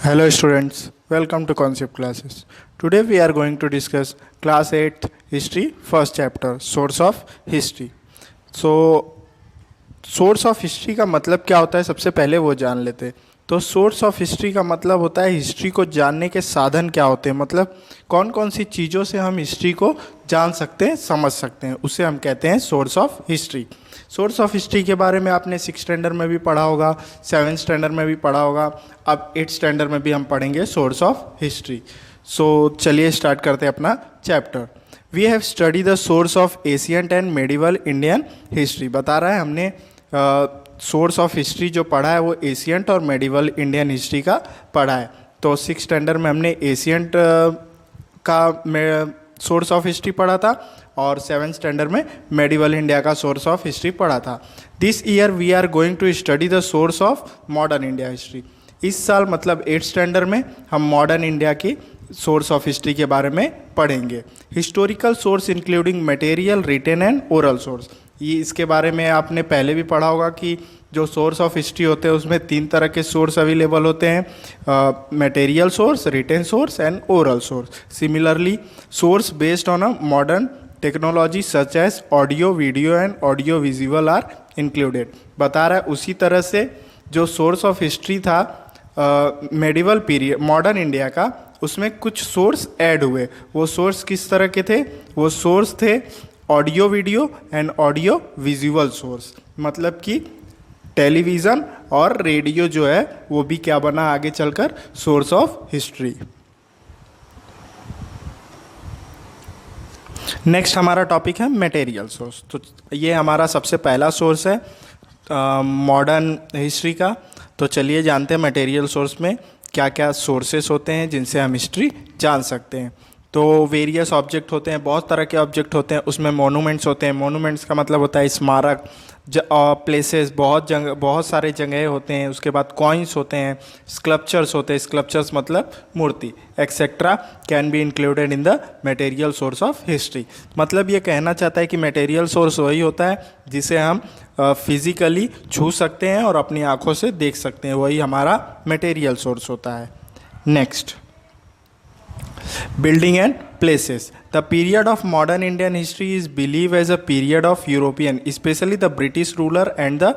Hello students, welcome to Concept Classes. Today we are going to discuss class 8 history first chapter source of history. So source of history का मतलब क्या होता है सबसे पहले वो जान लेते हैं। तो सोर्स ऑफ हिस्ट्री का मतलब होता है हिस्ट्री को जानने के साधन क्या होते हैं, मतलब कौन कौन सी चीज़ों से हम हिस्ट्री को जान सकते हैं, समझ सकते हैं, उसे हम कहते हैं source of history. Source of history के बारे में आपने 6th स्टैंडर्ड में भी पढ़ा होगा, 7th स्टैंडर्ड में भी पढ़ा होगा, अब 8th स्टैंडर्ड में भी हम पढ़ेंगे सोर्स ऑफ हिस्ट्री। सो चलिए स्टार्ट करते हैं अपना chapter. We have study the source of ancient and medieval Indian history. बता रहा है हमने सोर्स ऑफ हिस्ट्री जो पढ़ा है वो एशियंट और मेडिवल इंडियन हिस्ट्री का पढ़ा है। तो 6th स्टैंडर्ड में हमने एशियंट का सोर्स ऑफ हिस्ट्री पढ़ा था और 7th स्टैंडर्ड में मेडिवल इंडिया का सोर्स ऑफ हिस्ट्री पढ़ा था। This year we are going to study the source of modern India history. इस साल मतलब 8th स्टैंडर्ड में हम मॉडर्न इंडिया की सोर्स ऑफ हिस्ट्री के बारे में पढ़ेंगे। Historical source including material, written and oral source. ये इसके बारे में आपने पहले भी पढ़ा होगा कि जो सोर्स ऑफ हिस्ट्री होते हैं उसमें 3 तरह के सोर्स अवेलेबल होते हैं, material source, written source and oral source. Similarly source based on a modern technology such as audio, video and audio visual are included. बता रहा है उसी तरह से जो सोर्स ऑफ हिस्ट्री था मेडिवल पीरियड मॉडर्न इंडिया का, उसमें कुछ सोर्स ऐड हुए। वो सोर्स किस तरह के थे? वो सोर्स थे audio video and audio visual source, मतलब कि टेलीविज़न और रेडियो जो है वो भी क्या बना आगे चलकर सोर्स ऑफ हिस्ट्री। नेक्स्ट हमारा टॉपिक है मटेरियल सोर्स। तो ये हमारा सबसे पहला सोर्स है मॉडर्न हिस्ट्री का। तो चलिए जानते हैं मटेरियल सोर्स में क्या क्या सोर्सेस होते हैं जिनसे हम हिस्ट्री जान सकते हैं। तो वेरियस ऑब्जेक्ट होते हैं, बहुत तरह के ऑब्जेक्ट होते हैं, उसमें मोनूमेंट्स होते हैं। मोनूमेंट्स का मतलब होता है स्मारक, प्लेसेस, बहुत सारे जगह होते हैं। उसके बाद कॉइन्स होते हैं, स्कल्पचर्स होते हैं, स्कल्पचर्स मतलब मूर्ति, etcetera can be included in the material source of history. मतलब ये कहना चाहता है कि मटेरियल सोर्स वही होता है जिसे हम फिजिकली छू सकते हैं और अपनी आंखों से देख सकते हैं, वही हमारा मटेरियल सोर्स होता है। Next, building and places. The period of modern Indian history is believed as a period of European, especially the British ruler and the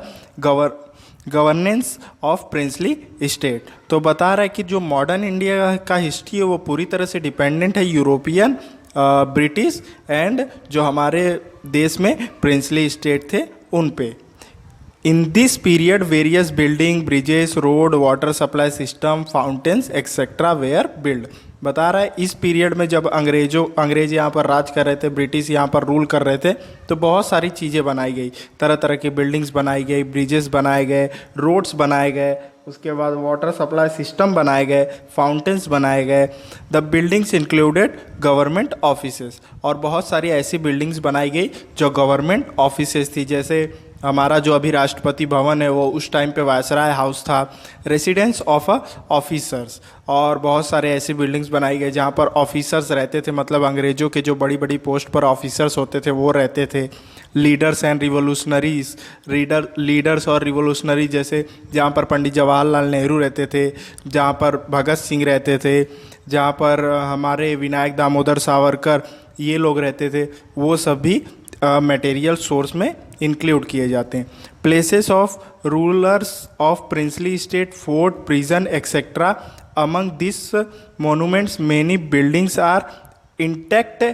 governance of princely state. तो बता रहा है कि जो मॉडर्न इंडिया का history है वो पूरी तरह से डिपेंडेंट है यूरोपियन, ब्रिटिश एंड जो हमारे देश में प्रिंसली स्टेट थे उन पे। In this period, various building, bridges, road, water supply system, fountains, etc. were built. बता रहा है इस पीरियड में जब अंग्रेज यहाँ पर राज कर रहे थे, ब्रिटिश यहाँ पर रूल कर रहे थे, तो बहुत सारी चीज़ें बनाई गई, तरह तरह की बिल्डिंग्स बनाई गई, ब्रिजेस बनाए गए, रोड्स बनाए गए, उसके बाद वाटर सप्लाई सिस्टम बनाए गए, फाउंटेन्स बनाए गए। The buildings included government offices, और बहुत सारी ऐसी बिल्डिंग्स बनाई गई जो गवर्नमेंट ऑफिसेस थी। जैसे हमारा जो अभी राष्ट्रपति भवन है वो उस टाइम पे वायसराय हाउस था, रेसिडेंस ऑफ ऑफिसर्स, और बहुत सारे ऐसी बिल्डिंग्स बनाई गई जहाँ पर ऑफिसर्स रहते थे, मतलब अंग्रेज़ों के जो बड़ी बड़ी पोस्ट पर ऑफिसर्स होते थे वो रहते थे। लीडर्स एंड रिवोल्यूशनरीज, लीडर्स और रिवोल्यूशनरी जैसे जहाँ पर पंडित जवाहरलाल नेहरू रहते थे, जहाँ पर भगत सिंह रहते थे, जहाँ पर हमारे विनायक दामोदर सावरकर ये लोग रहते थे, वो सब भी मटेरियल सोर्स में इंक्लूड किए जाते हैं। Places of rulers of princely state, fort, prison etcetera. Among this monuments many buildings are intact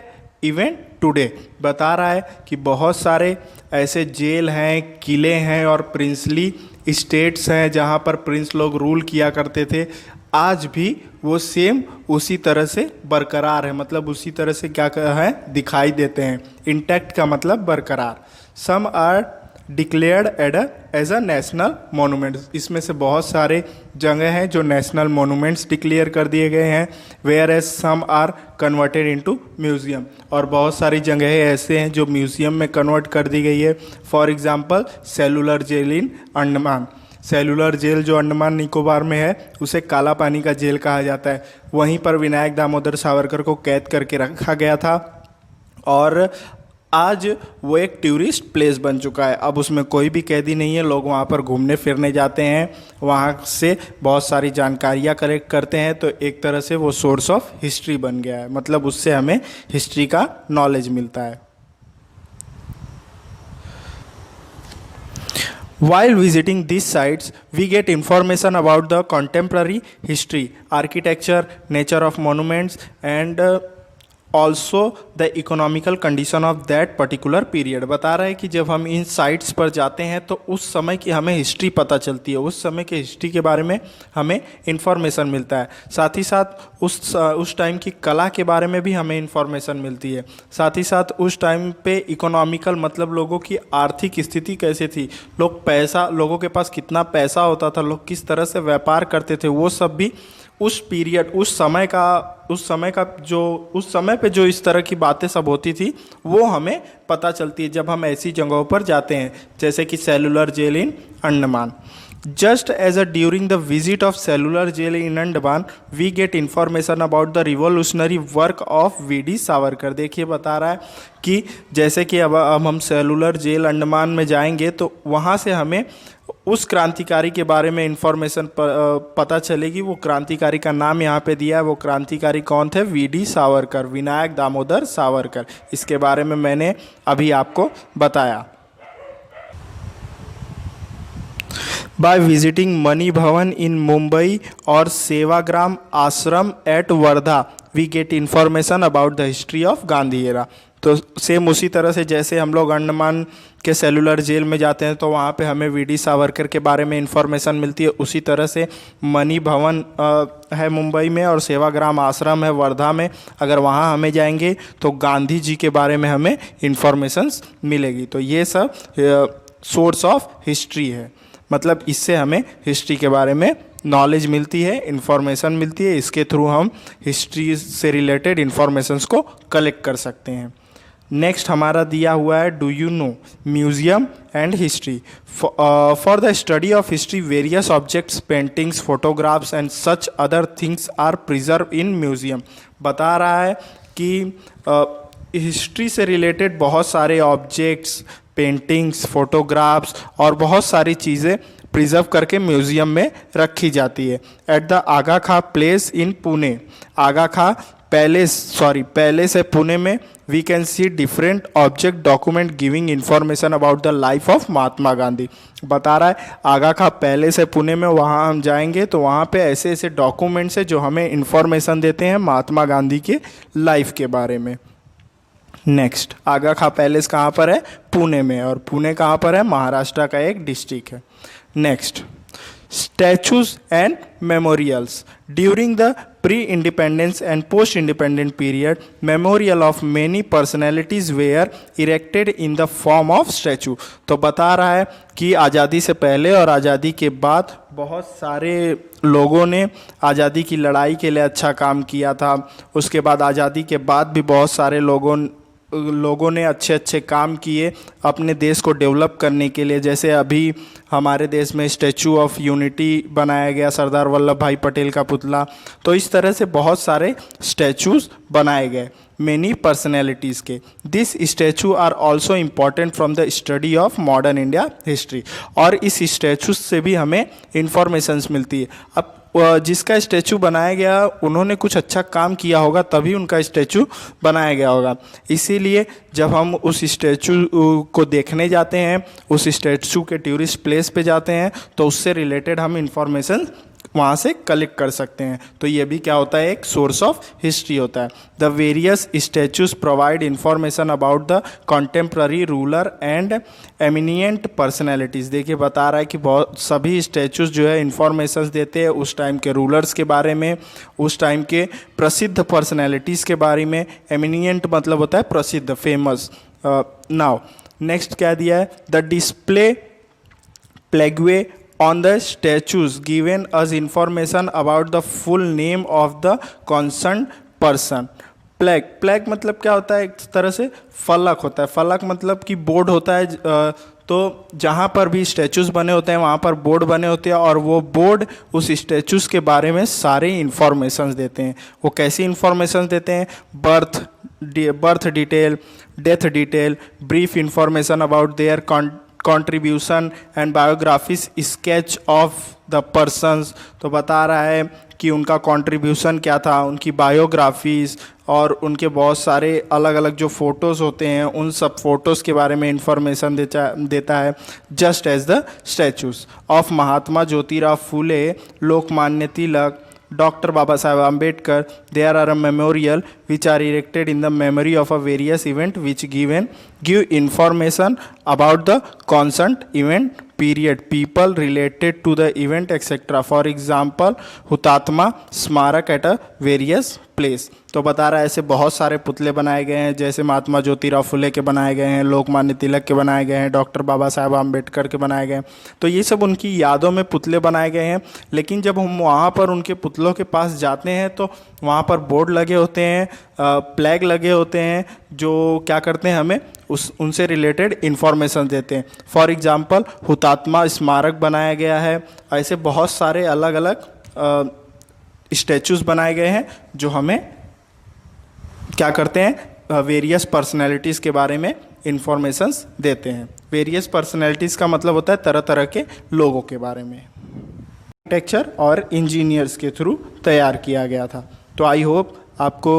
even today. बता रहा है कि बहुत सारे ऐसे जेल हैं, किले हैं और प्रिंसली स्टेट्स हैं जहाँ पर प्रिंस लोग रूल किया करते थे, आज भी वो सेम उसी तरह से बरकरार है, मतलब उसी तरह से क्या है दिखाई देते हैं। इंटैक्ट का मतलब बरकरार। Some are declared as a national monuments. इसमें से बहुत सारे जगह हैं जो नेशनल मोनूमेंट्स डिक्लेयर कर दिए गए हैं, whereas some are converted into museum, और बहुत सारी जगह ऐसे हैं जो म्यूज़ियम में कन्वर्ट कर दी गई है। For example cellular jail in Andaman. Cellular jail जो अंडमान निकोबार में है उसे काला पानी का जेल कहा जाता है। वहीं पर विनायक दामोदर सावरकर को कैद करके रखा गया था और आज वो एक टूरिस्ट प्लेस बन चुका है। अब उसमें कोई भी कैदी नहीं है, लोग वहाँ पर घूमने फिरने जाते हैं, वहाँ से बहुत सारी जानकारियाँ कलेक्ट करते हैं। तो एक तरह से वो सोर्स ऑफ हिस्ट्री बन गया है, मतलब उससे हमें हिस्ट्री का नॉलेज मिलता है। While visiting these sites, we get information about the contemporary history, architecture, nature of monuments, and also the economical condition of that particular period। बता रहा है कि जब हम इन साइट्स पर जाते हैं तो उस समय की हमें हिस्ट्री पता चलती है, उस समय के हिस्ट्री के बारे में हमें इंफॉर्मेशन मिलता है। साथ ही साथ उस टाइम की कला के बारे में भी हमें इंफॉर्मेशन मिलती है। साथ ही साथ उस टाइम पे इकोनॉमिकल, मतलब लोगों की आर्थिक स्थिति कैसे थी, लोगों के पास कितना पैसा होता था, लोग किस तरह से व्यापार करते थे, वो सब भी उस पीरियड, उस समय पे जो इस तरह की बातें सब होती थी वो हमें पता चलती है जब हम ऐसी जगहों पर जाते हैं, जैसे कि cellular jail in Andaman. Just as during the visit of cellular jail in Andaman, we get information about the revolutionary work of VD. Savarkar. देखिए बता रहा है कि जैसे कि अब हम सेलुलर जेल अंडमान में जाएंगे तो वहाँ से हमें उस क्रांतिकारी के बारे में इंफॉर्मेशन पता चलेगी। वो क्रांतिकारी का नाम यहाँ पे दिया है, वो क्रांतिकारी कौन थे? वी.डी. सावरकर, विनायक दामोदर सावरकर। इसके बारे में मैंने अभी आपको बताया। By visiting मणि भवन in मुंबई और Sevagram Ashram at Wardha, we get information about the history of Gandhi era. तो सेम उसी तरह से जैसे हम लोग अंडमान के सेलुलर जेल में जाते हैं तो वहाँ पे हमें वी.डी. सावरकर के बारे में इंफॉर्मेशन मिलती है, उसी तरह से मणि भवन है मुंबई में और सेवाग्राम आश्रम है वर्धा में, अगर वहाँ हमें जाएंगे तो गांधी जी के बारे में हमें इंफॉर्मेशंस मिलेगी। तो ये सब सोर्स ऑफ हिस्ट्री है, मतलब इससे हमें हिस्ट्री के बारे में नॉलेज मिलती है, इंफॉर्मेशन मिलती है। इसके थ्रू हम हिस्ट्री से रिलेटेड इंफॉर्मेशंस को कलेक्ट कर सकते हैं। नेक्स्ट हमारा दिया हुआ है do you know museum and history. For the study of history various objects, paintings, photographs and such other things are preserve in museum. बता रहा है कि हिस्ट्री से रिलेटेड बहुत सारे ऑब्जेक्ट्स, पेंटिंग्स, फोटोग्राफ्स और बहुत सारी चीज़ें प्रिजर्व करके म्यूज़ियम में रखी जाती है। At the Aga Khan place in Pune, Aga Khan palace है पुणे में, we can see different object document giving information about the life of Mahatma Gandhi. बता रहा है आगा खां पैलेस है पुणे में, वहाँ हम जाएंगे तो वहाँ पे ऐसे ऐसे डॉक्यूमेंट्स है जो हमें इंफॉर्मेशन देते हैं महात्मा गांधी के लाइफ के बारे में। नेक्स्ट, आगा खां पैलेस कहाँ पर है? पुणे में, और पुणे कहाँ पर है? महाराष्ट्र का एक डिस्ट्रिक्ट है। Next, statues and memorials. During the pre independence and post independent period, memorial of many personalities were erected in the form of statue. तो बता रहा है कि आज़ादी से पहले और आज़ादी के बाद बहुत सारे लोगों ने आज़ादी की लड़ाई के लिए अच्छा काम किया था। उसके बाद आज़ादी के बाद भी बहुत सारे लोगों ने अच्छे अच्छे काम किए अपने देश को डेवलप करने के लिए। जैसे अभी हमारे देश में स्टैचू ऑफ यूनिटी बनाया गया, सरदार वल्लभ भाई पटेल का पुतला। तो इस तरह से बहुत सारे स्टैचूज बनाए गए मेनी पर्सनैलिटीज़ के। This statue are also important from the study of modern India history. और इस स्टैचू से भी हमें इंफॉर्मेशंस मिलती है। अब जिसका स्टैचू बनाया गया उन्होंने कुछ अच्छा काम किया होगा तभी उनका स्टैचू बनाया गया होगा। इसीलिए जब हम उस स्टैचू को देखने जाते हैं, उस स्टैचू के टूरिस्ट प्लेस पे जाते हैं, तो उससे रिलेटेड हम इंफॉर्मेशन वहाँ से कलेक्ट कर सकते हैं। तो ये भी क्या होता है? एक सोर्स ऑफ हिस्ट्री होता है। The various statues provide information about the contemporary ruler and eminent personalities. देखिए बता रहा है कि बहुत सभी स्टैचूज जो है इंफॉर्मेशन देते हैं उस टाइम के रूलर्स के बारे में, उस टाइम के प्रसिद्ध पर्सनैलिटीज़ के बारे में। एमिनिएंट मतलब होता है प्रसिद्ध, फेमस। नाउ नेक्स्ट क्या दिया है? द डिस्प्ले प्लेगवे on the statues given us information about the full name of the concerned person। प्लैग मतलब क्या होता है? एक तरह से फलक होता है। फलक मतलब कि बोर्ड होता है। तो जहाँ पर भी स्टैचूज बने होते हैं वहाँ पर बोर्ड बने होते हैं और वो बोर्ड उस स्टैचूज के बारे में सारे इंफॉर्मेशंस देते हैं। वो कैसी इंफॉर्मेशंस देते हैं? Birth, birth detail, death detail, brief information about their contribution and biographies, sketch of the persons। तो बता रहा है कि उनका कंट्रीब्यूशन क्या था, उनकी बायोग्राफीज़ और उनके बहुत सारे अलग अलग जो फ़ोटोज़ होते हैं उन सब फ़ोटोज़ के बारे में इंफॉर्मेशन देता है। Just as the statues of Mahatma Jyotirao Phule, Lokmanya Tilak, Dr. Baba Saheb Ambedkar, there are a memorial which are erected in the memory of a various event which give information about the concerned event period, people related to the event, etc. For example, हुतात्मा स्मारक at a various place। तो बता रहा है ऐसे बहुत सारे पुतले बनाए गए हैं, जैसे महात्मा ज्योतिराव फुले के बनाए गए हैं, लोकमान्य तिलक के बनाए गए हैं, डॉक्टर बाबा साहब आम्बेडकर के बनाए गए हैं। तो ये सब उनकी यादों में पुतले बनाए गए हैं। लेकिन जब हम वहाँ पर उनके पुतलों के पास जाते हैं तो वहाँ पर बोर्ड लगे होते हैं, फ्लैग लगे होते हैं, जो क्या करते हैं हमें उनसे रिलेटेड इन्फॉर्मेशन देते हैं। फॉर एग्ज़ाम्पल हुतात्मा स्मारक बनाया गया है। ऐसे बहुत सारे अलग अलग स्टैचूज़ बनाए गए हैं जो हमें क्या करते हैं, वेरियस पर्सनैलिटीज़ के बारे में इंफॉर्मेशंस देते हैं। वेरियस पर्सनैलिटीज़ का मतलब होता है तरह तरह के लोगों के बारे में। आर्किटेक्चर और इंजीनियर्स के थ्रू तैयार किया गया था। तो आई होप आपको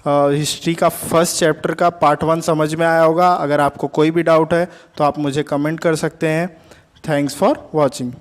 हिस्ट्री का फर्स्ट चैप्टर का पार्ट 1 समझ में आया होगा। अगर आपको कोई भी डाउट है तो आप मुझे कमेंट कर सकते हैं। Thanks for watching.